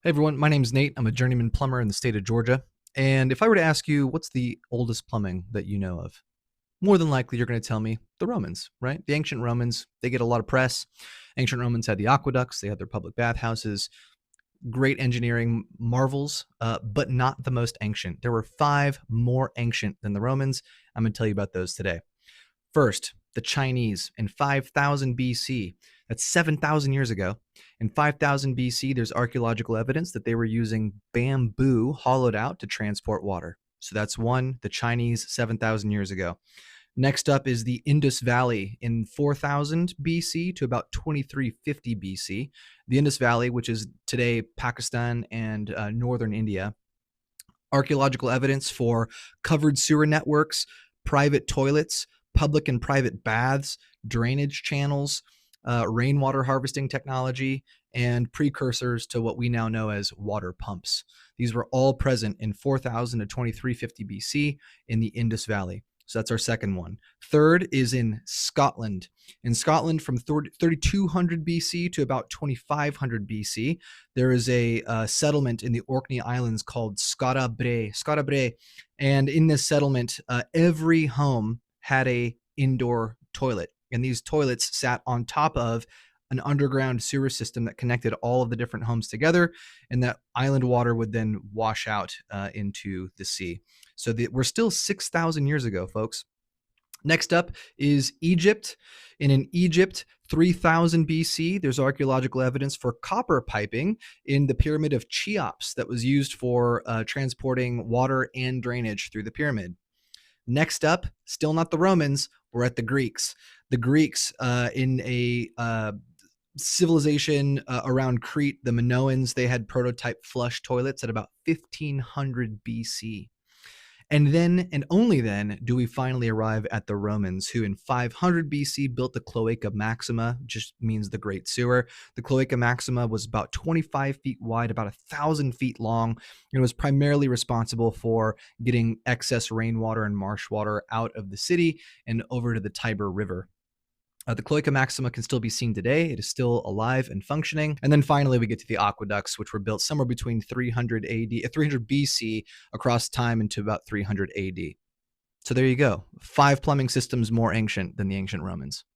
Hey everyone, my name's Nate. I'm a journeyman plumber in the state of Georgia. And if I were to ask you, what's the oldest plumbing that you know of? More than likely, you're going to tell me the Romans, right? The ancient Romans, they get a lot of press. Ancient Romans had the aqueducts, they had their public bathhouses, great engineering marvels, but not the most ancient. There were five more ancient than the Romans. I'm going to tell you about those today. First, the Chinese in 5000 BC. That's 7,000 years ago. In 5000 BC, there's archaeological evidence that they were using bamboo hollowed out to transport water. So that's one, the Chinese 7,000 years ago. Next up is the Indus Valley in 4000 BC to about 2350 BC. The Indus Valley, which is today Pakistan and northern India. Archaeological evidence for covered sewer networks, private toilets, public and private baths, drainage channels, rainwater harvesting technology, and precursors to what we now know as water pumps. These were all present in 4000 to 2350 BC in the Indus Valley. So that's our second one. Third is in Scotland. In Scotland, from 3200 BC to about 2500 BC, there is a settlement in the Orkney Islands called Skara Brae. And in this settlement, every home had a indoor toilet. And these toilets sat on top of an underground sewer system that connected all of the different homes together. And that island water would then wash out into the sea. So we're still 6,000 years ago, folks. Next up is Egypt. And in Egypt, 3000 BC, there's archaeological evidence for copper piping in the pyramid of Cheops that was used for transporting water and drainage through the pyramid. Next up, still not the Romans, we're at the Greeks. The Greeks in a civilization around Crete, the Minoans, they had prototype flush toilets at about 1500 BC. And then, and only then, do we finally arrive at the Romans, who in 500 BC built the Cloaca Maxima, just means the Great Sewer. The Cloaca Maxima was about 25 feet wide, about 1,000 feet long, and was primarily responsible for getting excess rainwater and marsh water out of the city and over to the Tiber River. The Cloaca Maxima can still be seen today. It is still alive and functioning. And then finally, we get to the aqueducts, which were built somewhere between 300 BC across time into about 300 AD. So there you go. Five plumbing systems more ancient than the ancient Romans.